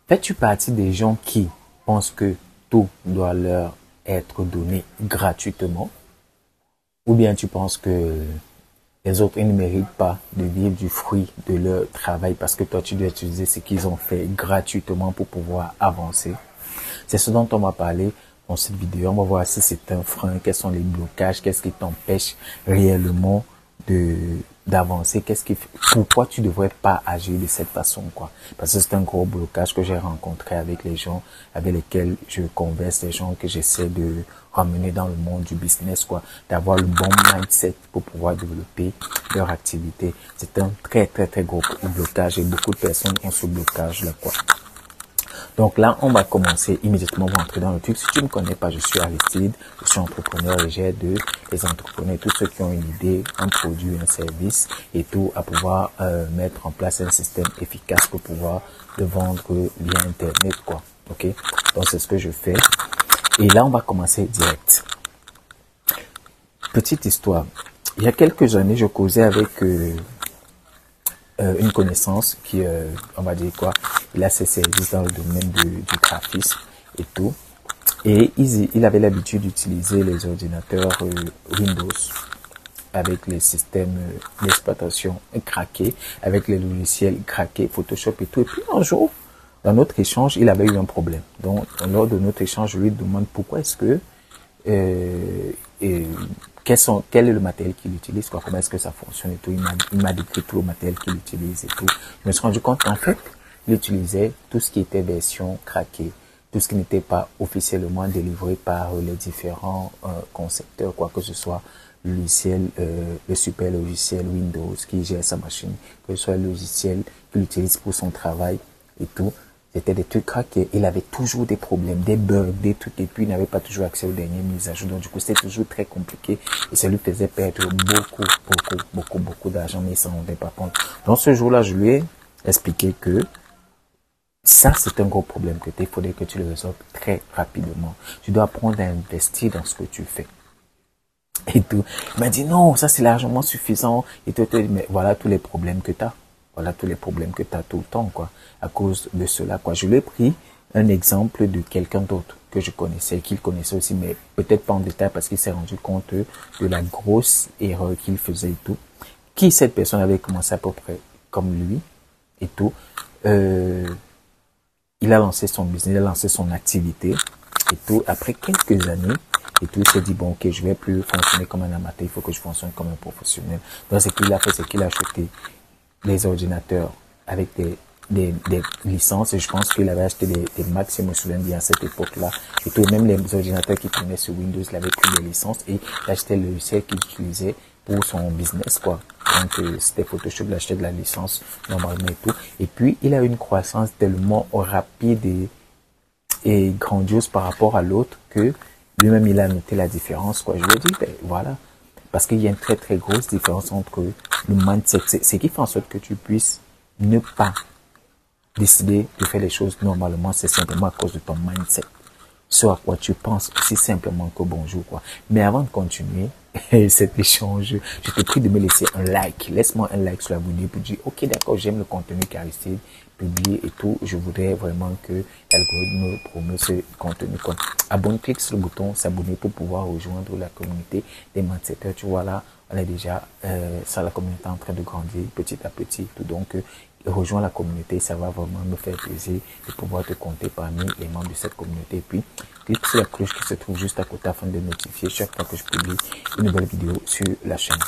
Fais-tu partie des gens qui pensent que tout doit leur être donné gratuitement? Ou bien tu penses que les autres, ils ne méritent pas de vivre du fruit de leur travail parce que toi, tu dois utiliser ce qu'ils ont fait gratuitement pour pouvoir avancer? C'est ce dont on va parler dans cette vidéo. On va voir si c'est un frein, quels sont les blocages, qu'est-ce qui t'empêche réellement de d'avancer, pourquoi tu devrais pas agir de cette façon, quoi. Parce que c'est un gros blocage que j'ai rencontré avec les gens avec lesquels je converse, les gens que j'essaie de ramener dans le monde du business, quoi, d'avoir le bon mindset pour pouvoir développer leur activité. C'est un très gros blocage et beaucoup de personnes ont ce blocage là, quoi. Donc là, on va commencer immédiatement, on va entrer dans le truc. Si tu ne me connais pas, je suis Aristide, je suis entrepreneur et j'aide les entrepreneurs, tous ceux qui ont une idée, un produit, un service et tout, à pouvoir mettre en place un système efficace pour pouvoir le vendre via Internet, quoi. Ok? Donc c'est ce que je fais. Et là, on va commencer direct. Petite histoire. Il y a quelques années, je causais avec une connaissance qui, on va dire quoi, il a ses services dans le domaine du graphisme et tout. Et il avait l'habitude d'utiliser les ordinateurs Windows avec les systèmes d'exploitation craqués, avec les logiciels craqués, Photoshop et tout. Et puis un jour, dans notre échange, il avait eu un problème. Donc, lors de notre échange, je lui demande pourquoi est-ce que quel est le matériel qu'il utilise, quoi, comment est-ce que ça fonctionne et tout. Il m'a décrit tout le matériel qu'il utilise et tout. Je me suis rendu compte qu'en fait, il utilisait tout ce qui était version craquée, tout ce qui n'était pas officiellement délivré par les différents concepteurs, quoi que ce soit le logiciel, le super logiciel Windows qui gère sa machine, que ce soit le logiciel qu'il utilise pour son travail et tout. C'était des trucs craqués. Il avait toujours des problèmes, des bugs, des trucs. Et puis, il n'avait pas toujours accès aux dernières mises à jour. Donc, du coup, c'était toujours très compliqué. Et ça lui faisait perdre beaucoup d'argent, mais il s'en rendait pas compte. Donc, ce jour-là, je lui ai expliqué que ça, c'est un gros problème que tu as. Il faudrait que tu le résolves très rapidement. Tu dois apprendre à investir dans ce que tu fais. Et tout. Il m'a dit, non, ça, c'est largement suffisant. Et tout, mais voilà tous les problèmes que tu as. Voilà tous les problèmes que tu as tout le temps, quoi, à cause de cela, quoi. Je lui ai pris un exemple de quelqu'un d'autre que je connaissais, qu'il connaissait aussi, mais peut-être pas en détail parce qu'il s'est rendu compte de la grosse erreur qu'il faisait et tout. Qui cette personne avait commencé à peu près comme lui et tout. Il a lancé son business, il a lancé son activité et tout. Après quelques années, et tout, il s'est dit, bon, ok, je vais plus fonctionner comme un amateur, il faut que je fonctionne comme un professionnel. Donc, ce qu'il a fait, c'est qu'il a acheté les ordinateurs avec des licences et je pense qu'il avait acheté des Macs, si je me souviens bien à cette époque-là. Et tout, même les ordinateurs qui tournaient sur Windows, il avait pris des licences et il achetait le logiciel qu'il utilisait pour son business, quoi. Donc, c'était Photoshop, il achetait de la licence normalement et tout. Et puis, il a eu une croissance tellement rapide et grandiose par rapport à l'autre que lui-même, il a noté la différence, quoi. Je lui ai dit, ben, voilà. Parce qu'il y a une très grosse différence entre le mindset. C'est ce qui fait en sorte que tu puisses ne pas décider de faire les choses normalement. C'est simplement à cause de ton mindset. Ce à quoi tu penses aussi simplement que bonjour, quoi. Mais avant de continuer cet échange, je te prie de me laisser un like. Laisse-moi un like sur la vidéo pour dire, ok, d'accord, j'aime le contenu qu'Aristide publie et tout. Je voudrais vraiment que l'algorithme promeut ce contenu. Abonne, clique sur le bouton s'abonner pour pouvoir rejoindre la communauté des mindsetters. Tu vois là, on est déjà, ça, la communauté est en train de grandir petit à petit. Tout donc, rejoins la communauté, ça va vraiment me faire plaisir de pouvoir te compter parmi les membres de cette communauté. Et puis, clique sur la cloche qui se trouve juste à côté afin de notifier chaque fois que je publie une nouvelle vidéo sur la chaîne.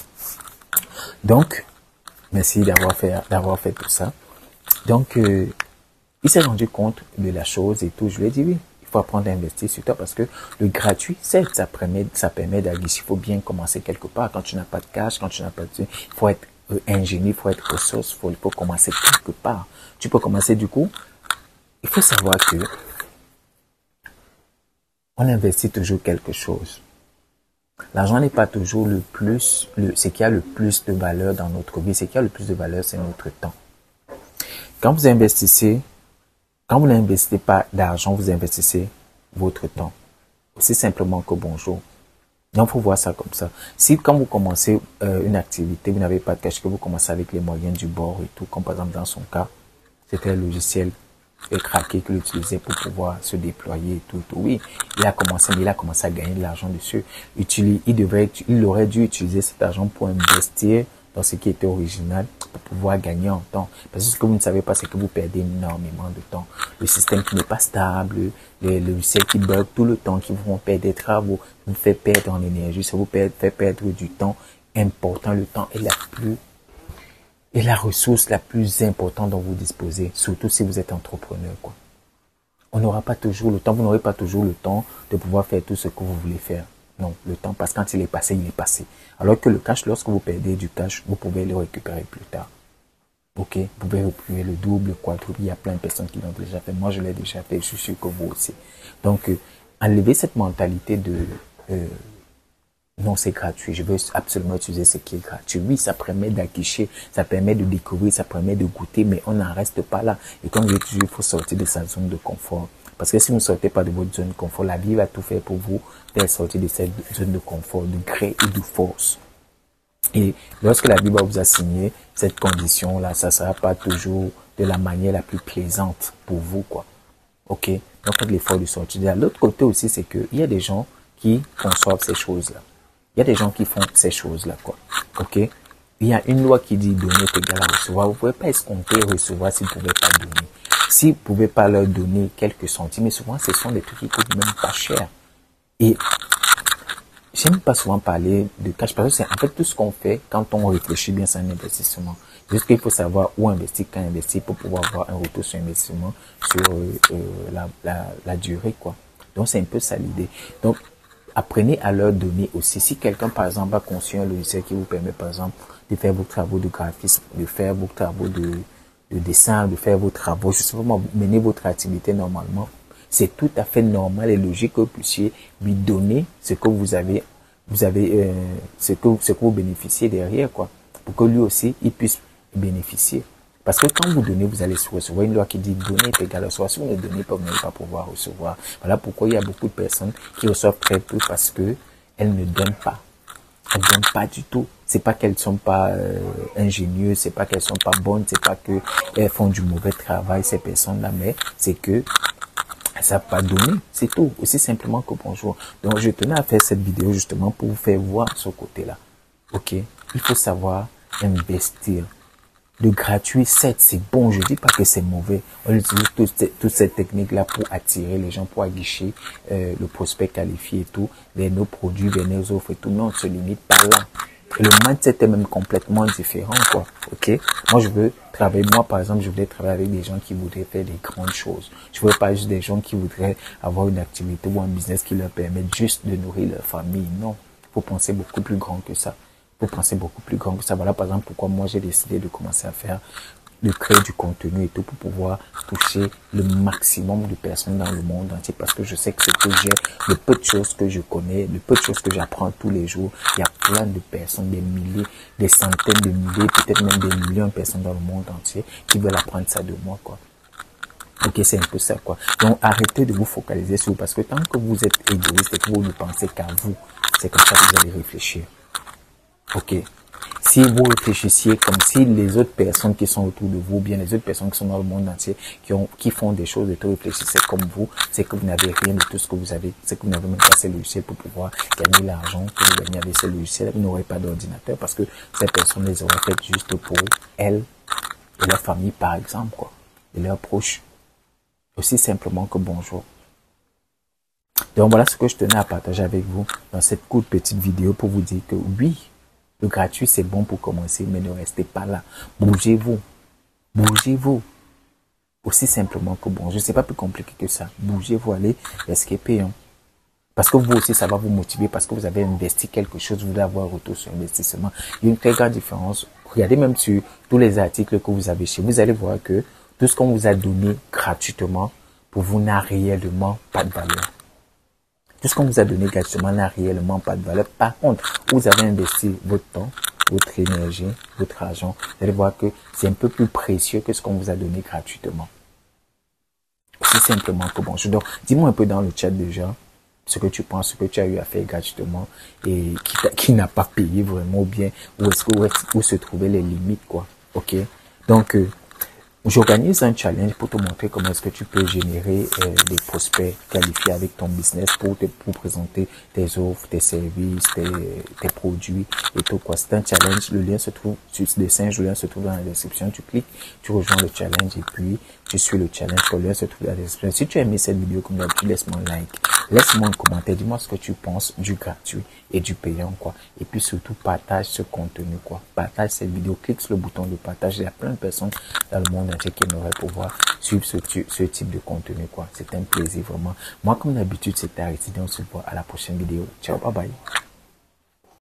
Donc, merci d'avoir fait tout ça. Donc, il s'est rendu compte de la chose et tout. Je lui ai dit oui, il faut apprendre à investir sur toi parce que le gratuit, certes, ça permet d'agir. Il faut bien commencer quelque part. Quand tu n'as pas de cash, quand tu n'as pas de... Il faut être ingénieux, il faut être ressourceful, il faut commencer quelque part. Tu peux commencer du coup. Il faut savoir que on investit toujours quelque chose. L'argent n'est pas toujours ce qui a le plus de valeur dans notre vie. Ce qui a le plus de valeur, c'est notre temps. Quand vous n'investissez pas d'argent, vous investissez votre temps. C'est simplement que bonjour. Donc, il faut voir ça comme ça. Si, quand vous commencez une activité, vous n'avez pas de cash, que vous commencez avec les moyens du bord et tout, comme par exemple dans son cas, c'était le logiciel craqué, qu'il utilisait pour pouvoir se déployer et tout. Oui, il a commencé à gagner de l'argent dessus. Il aurait dû utiliser cet argent pour investir dans ce qui était original pour pouvoir gagner en temps. Parce que ce que vous ne savez pas, c'est que vous perdez énormément de temps. Le système qui n'est pas stable, les logiciels qui bug tout le temps, qui vous font perdre des travaux, vous fait perdre en énergie, ça vous fait perdre du temps important. Le temps est la ressource la plus importante dont vous disposez, surtout si vous êtes entrepreneur, quoi. On n'aura pas toujours le temps, vous n'aurez pas toujours le temps de pouvoir faire tout ce que vous voulez faire. Non, le temps, parce que quand il est passé, il est passé. Alors que le cash, lorsque vous perdez du cash, vous pouvez le récupérer plus tard. Ok, vous pouvez récupérer le double, le quadruple. Il y a plein de personnes qui l'ont déjà fait. Moi, je l'ai déjà fait. Je suis sûr que vous aussi. Donc, enlevez cette mentalité de non, c'est gratuit. Je veux absolument utiliser ce qui est gratuit. Oui, ça permet d'acquécher, ça permet de découvrir, ça permet de goûter, mais on n'en reste pas là. Et comme je dis toujours, il faut sortir de sa zone de confort. Parce que si vous ne sortez pas de votre zone de confort, la vie va tout faire pour vous faire sortir de cette zone de confort, de gré et de force. Et lorsque la vie va vous assigner cette condition-là, ça ne sera pas toujours de la manière la plus plaisante pour vous, quoi. Ok? Donc, faites l'effort de sortir. De l'autre côté aussi, c'est qu'il y a des gens qui conçoivent ces choses-là. Il y a des gens qui font ces choses-là, quoi. Ok? Il y a une loi qui dit donner est égal à recevoir. Vous ne pouvez pas escompter recevoir si vous ne pouvez pas donner. Si vous ne pouvez pas leur donner quelques centimes, mais souvent, ce sont des trucs qui coûtent même pas cher. Et j'aime pas souvent parler de cash parce que c'est en fait tout ce qu'on fait quand on réfléchit bien, c'est un investissement. Juste qu'il faut savoir où investir, quand investir pour pouvoir avoir un retour sur investissement sur la durée, quoi. Donc, c'est un peu ça l'idée. Donc, apprenez à leur donner aussi. Si quelqu'un, par exemple, a conçu un logiciel qui vous permet, par exemple, de faire vos travaux de graphisme, de faire vos travaux de dessin, de faire vos travaux, justement, mener votre activité normalement, c'est tout à fait normal et logique que vous puissiez lui donner ce que ce que vous bénéficiez derrière, quoi, pour que lui aussi, il puisse bénéficier. Parce que quand vous donnez, vous allez recevoir. Une loi qui dit donner est égal à recevoir. Si vous ne donnez pas, vous n'allez pas pouvoir recevoir. Voilà pourquoi il y a beaucoup de personnes qui reçoivent très peu parce que elles ne donnent pas. Elles ne donnent pas du tout. C'est pas qu'elles sont pas ingénieuses, c'est pas qu'elles sont pas bonnes, c'est pas qu'elles font du mauvais travail, ces personnes-là, mais c'est que elles savent pas donner. C'est tout. Aussi simplement que bonjour. Donc, je tenais à faire cette vidéo justement pour vous faire voir ce côté-là. Ok? Il faut savoir investir. Le gratuit, certes, c'est bon. Je dis pas que c'est mauvais. On utilise toutes ces techniques-là pour attirer les gens, pour aguicher le prospect qualifié et tout, vers nos produits, vers nos offres et tout. Mais on ne se limite pas là. Et le mindset est même complètement différent, quoi. Ok? Moi, moi, par exemple, je voulais travailler avec des gens qui voudraient faire des grandes choses. Je ne veux pas juste des gens qui voudraient avoir une activité ou un business qui leur permette juste de nourrir leur famille. Non. Il faut penser beaucoup plus grand que ça. Vous pensez beaucoup plus grand que ça. Voilà, par exemple, pourquoi moi j'ai décidé de commencer à créer du contenu et tout pour pouvoir toucher le maximum de personnes dans le monde entier parce que je sais que ce que j'ai, le peu de choses que je connais, le peu de choses que j'apprends tous les jours, il y a plein de personnes, des milliers, des centaines de milliers, peut-être même des millions de personnes dans le monde entier qui veulent apprendre ça de moi, quoi. Ok, c'est un peu ça, quoi. Donc, arrêtez de vous focaliser sur vous parce que tant que vous êtes égoïste et que vous ne pensez qu'à vous, c'est comme ça que vous allez réfléchir. Ok. Si vous réfléchissiez comme si les autres personnes qui sont autour de vous, bien les autres personnes qui sont dans le monde entier, qui font des choses et tout réfléchissaient comme vous, c'est que vous n'avez rien de tout ce que vous avez, c'est que vous n'avez même pas ces logiciels pour pouvoir gagner l'argent que vous gagnez avec ces logiciels. Vous n'aurez pas d'ordinateur parce que ces personnes les auraient faites juste pour elles et leur famille, par exemple, quoi, et leurs proches. Aussi simplement que bonjour. Donc voilà ce que je tenais à partager avec vous dans cette courte petite vidéo pour vous dire que oui, le gratuit, c'est bon pour commencer, mais ne restez pas là. Bougez-vous. Bougez-vous. Aussi simplement que bon, je sais pas plus compliqué que ça. Bougez-vous, allez, est-ce qui est payant. Parce que vous aussi, ça va vous motiver parce que vous avez investi quelque chose, vous voulez avoir un retour sur investissement. Il y a une très grande différence. Regardez même sur tous les articles que vous avez chez vous, allez voir que tout ce qu'on vous a donné gratuitement, pour vous n'a réellement pas de valeur. Tout ce qu'on vous a donné gratuitement n'a réellement pas de valeur. Par contre, vous avez investi votre temps, votre énergie, votre argent. Vous allez voir que c'est un peu plus précieux que ce qu'on vous a donné gratuitement. Aussi simplement que bon. Donc, dis-moi un peu dans le chat déjà ce que tu penses, ce que tu as eu à faire gratuitement et qui n'a pas payé vraiment bien, où se trouvaient les limites, quoi. Ok. Donc, J'organise un challenge pour te montrer comment est-ce que tu peux générer des prospects qualifiés avec ton business pour présenter tes offres, tes services, tes produits et tout quoi. C'est un challenge. Le lien se trouve sur le 5, le lien se trouve dans la description. Tu cliques, tu rejoins le challenge et puis tu suis le challenge. Le lien se trouve dans la description. Si tu as aimé cette vidéo comme d'habitude, laisse-moi un like, laisse-moi un commentaire, dis-moi ce que tu penses du gratuit et du payant quoi. Et puis surtout partage ce contenu quoi. Partage cette vidéo, clique sur le bouton de partage. Il y a plein de personnes dans le monde entier qui aimeraient pouvoir suivre ce type de contenu quoi. C'est un plaisir vraiment. Moi comme d'habitude c'était Aristide, on se voit à la prochaine vidéo. Ciao, bye bye.